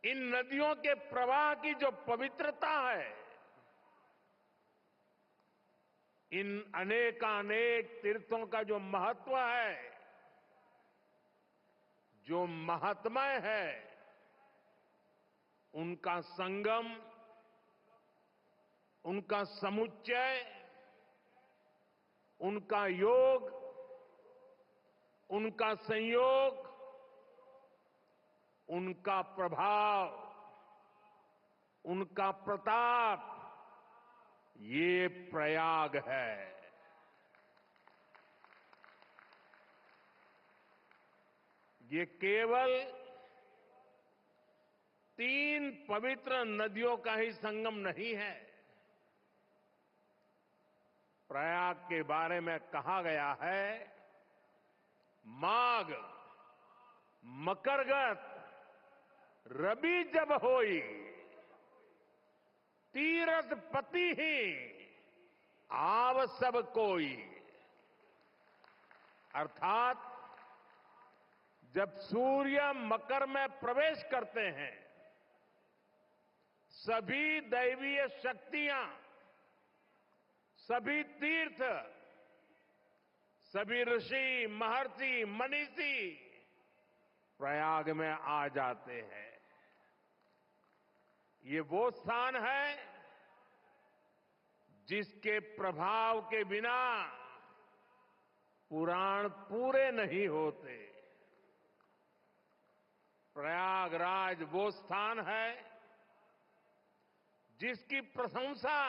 इन नदियों के प्रवाह की जो पवित्रता है, इन अनेकानेक तीर्थों का जो महत्व है, जो महात्म्य है, उनका संगम, उनका समुच्चय, उनका योग, उनका संयोग, उनका प्रभाव, उनका प्रताप, ये प्रयाग है। ये केवल 3 पवित्र नदियों का ही संगम नहीं है। प्रयाग के बारे में कहा गया है, माघ मकरगत रवि जब होई, तीरथ पति ही आव सब कोई। अर्थात जब सूर्य मकर में प्रवेश करते हैं, सभी दैवीय शक्तियां, सभी तीर्थ, सभी ऋषि, महर्षि, मनीषी प्रयाग में आ जाते हैं। ये वो स्थान है जिसके प्रभाव के बिना पुराण पूरे नहीं होते। प्रयागराज वो स्थान है जिसकी प्रशंसा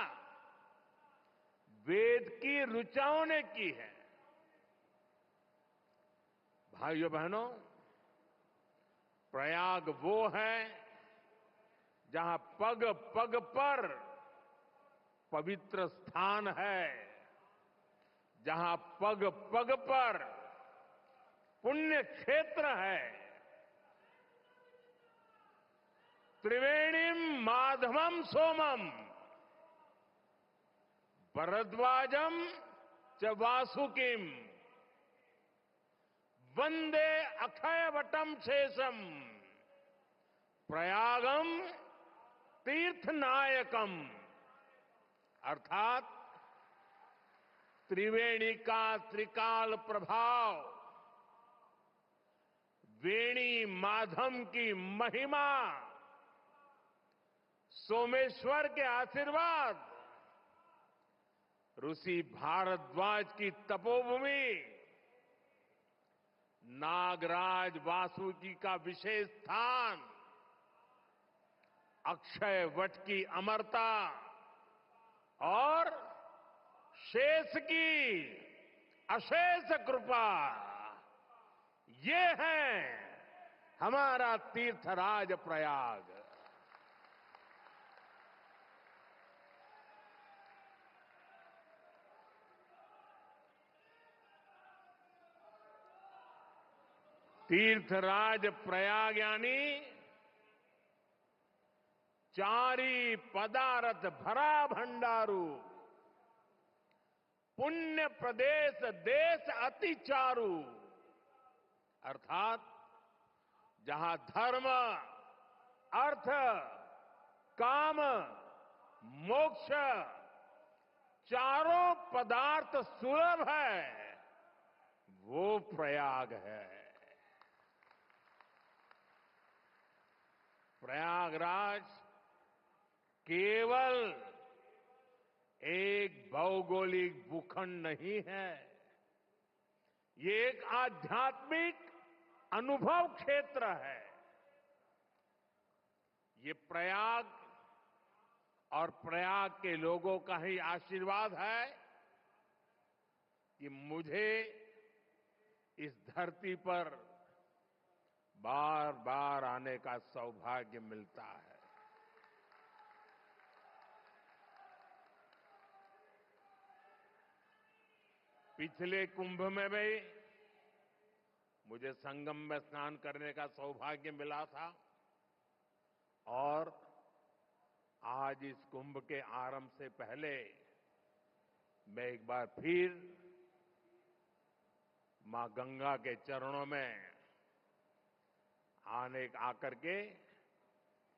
वेद की ऋचाओं ने की है। भाइयों बहनों, प्रयाग वो है जहां पग पग पर पवित्र स्थान है, जहां पग पग पर पुण्य क्षेत्र है। त्रिवेणीम माधवम सोमम भरद्वाजम च वासुकिम वंदे अक्षयवटम शेषम प्रयागम तीर्थनायकम। अर्थात त्रिवेणी का त्रिकाल प्रभाव, वेणी माधम की महिमा, सोमेश्वर के आशीर्वाद, ऋषि भारद्वाज की तपोभूमि, नागराज वासुकी का विशेष स्थान, अक्षय वट की अमरता और शेष की अशेष कृपा, ये है हमारा तीर्थराज प्रयाग। तीर्थराज प्रयाग यानी चारी पदारथ भरा भंडारू, पुण्य प्रदेश देश अति चारू। अर्थात जहां धर्म, अर्थ, काम, मोक्ष चारों पदार्थ सुलभ है, वो प्रयाग है। प्रयागराज केवल एक भौगोलिक भूखंड नहीं है, ये एक आध्यात्मिक अनुभव क्षेत्र है। ये प्रयाग और प्रयाग के लोगों का ही आशीर्वाद है कि मुझे इस धरती पर बार बार आने का सौभाग्य मिलता है। पिछले कुंभ में भी मुझे संगम में स्नान करने का सौभाग्य मिला था और आज इस कुंभ के आरंभ से पहले मैं एक बार फिर मां गंगा के चरणों में आकर के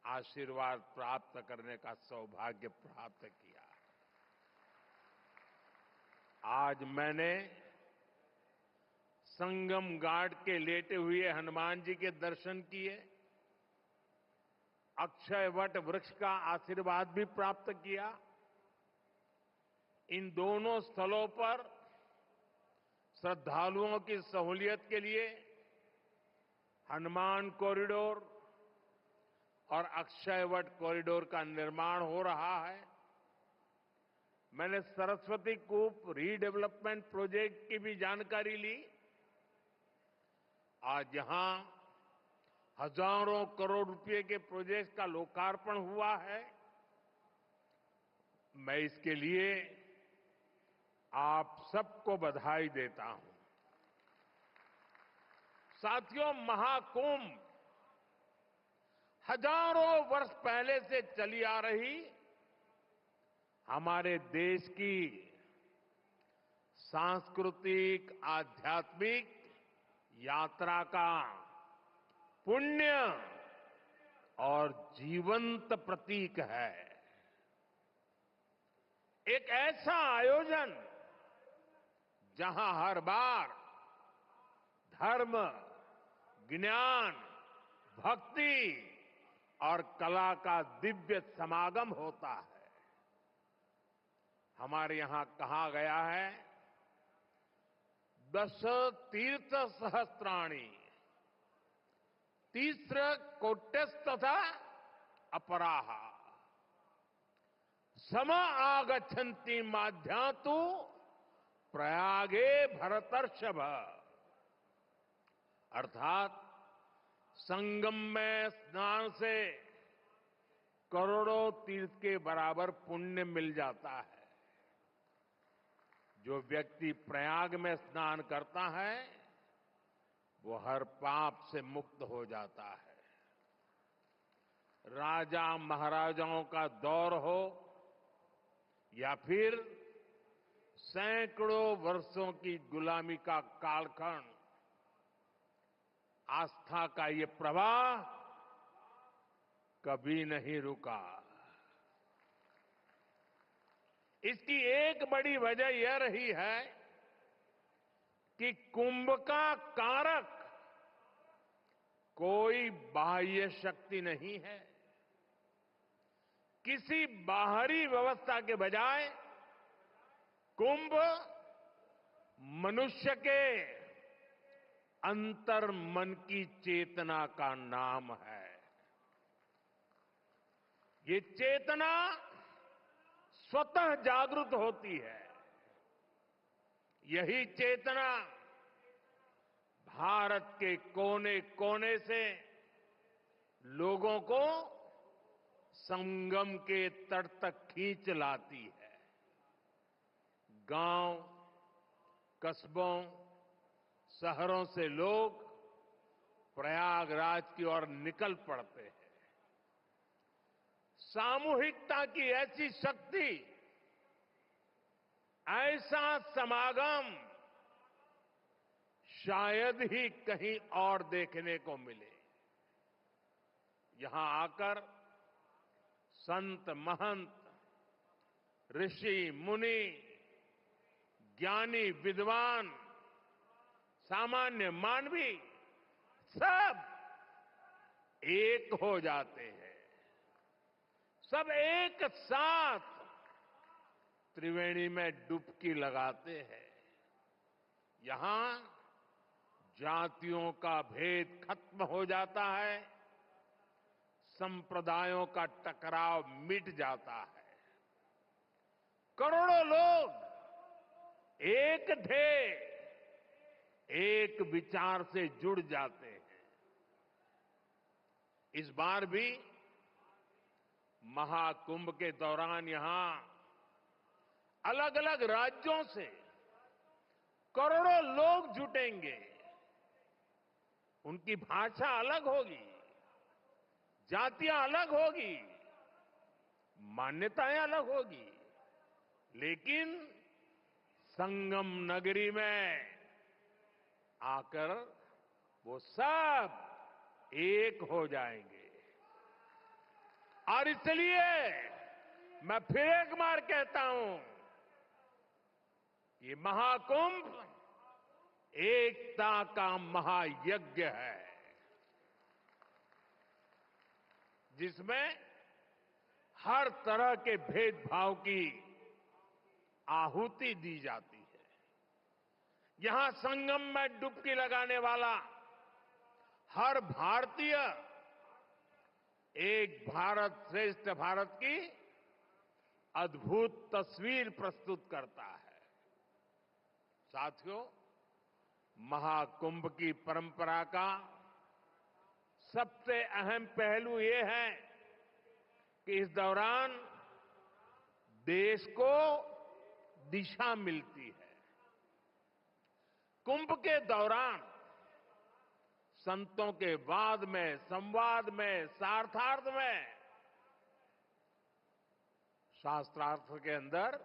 आशीर्वाद प्राप्त करने का सौभाग्य प्राप्त किया। आज मैंने संगम घाट के लेटे हुए हनुमान जी के दर्शन किए, अक्षय वट वृक्ष का आशीर्वाद भी प्राप्त किया। इन दोनों स्थलों पर श्रद्धालुओं की सहूलियत के लिए हनुमान कॉरिडोर और अक्षय वट कॉरिडोर का निर्माण हो रहा है। मैंने सरस्वती कूप रीडेवलपमेंट प्रोजेक्ट की भी जानकारी ली। आज यहां हजारों करोड़ रुपए के प्रोजेक्ट का लोकार्पण हुआ है। मैं इसके लिए आप सबको बधाई देता हूं। साथियों, महाकुंभ हजारों वर्ष पहले से चली आ रही हमारे देश की सांस्कृतिक आध्यात्मिक यात्रा का पुण्य और जीवंत प्रतीक है। एक ऐसा आयोजन जहां हर बार धर्म, ज्ञान, भक्ति और कला का दिव्य समागम होता है। हमारे यहां कहा गया है, दश तीर्थ सहस्त्राणि तीस्र कोट्यस्तथा अपराहा सम आगच्छन्ति माध्यातु प्रयागे भरतर्षभ। अर्थात संगम में स्नान से करोड़ों तीर्थ के बराबर पुण्य मिल जाता है। जो व्यक्ति प्रयाग में स्नान करता है वो हर पाप से मुक्त हो जाता है। राजा महाराजाओं का दौर हो या फिर सैकड़ों वर्षों की गुलामी का कालखंड, आस्था का ये प्रवाह कभी नहीं रुका। इसकी एक बड़ी वजह यह रही है कि कुंभ का कारक कोई बाह्य शक्ति नहीं है। किसी बाहरी व्यवस्था के बजाय कुंभ मनुष्य के अंतर मन की चेतना का नाम है। ये चेतना स्वतः जागृत होती है। यही चेतना भारत के कोने कोने से लोगों को संगम के तट तक खींच लाती है। गांव, कस्बों, शहरों से लोग प्रयागराज की ओर निकल पड़ते हैं। सामूहिकता की ऐसी शक्ति, ऐसा समागम शायद ही कहीं और देखने को मिले। यहां आकर संत, महंत, ऋषि, मुनि, ज्ञानी, विद्वान, सामान्य मानवी सब एक हो जाते हैं। सब एक साथ त्रिवेणी में डुबकी लगाते हैं। यहां जातियों का भेद खत्म हो जाता है, संप्रदायों का टकराव मिट जाता है। करोड़ों लोग एक थे, एक विचार से जुड़ जाते हैं। इस बार भी महाकुंभ के दौरान यहां अलग अलग राज्यों से करोड़ों लोग जुटेंगे। उनकी भाषा अलग होगी, जातियां अलग होगी, मान्यताएं अलग होगी, लेकिन संगम नगरी में आकर वो सब एक हो जाएंगे। और इसलिए मैं फिर एक बार कहता हूं, ये महाकुंभ एकता का महायज्ञ है, जिसमें हर तरह के भेदभाव की आहुति दी जाती है। यहां संगम में डुबकी लगाने वाला हर भारतीय एक भारत श्रेष्ठ भारत की अद्भुत तस्वीर प्रस्तुत करता है। साथियों, महाकुंभ की परंपरा का सबसे अहम पहलू ये है कि इस दौरान देश को दिशा मिलती है। कुंभ के दौरान संतों के वाद में, संवाद में, शास्त्रार्थ में, शास्त्रार्थ के अंदर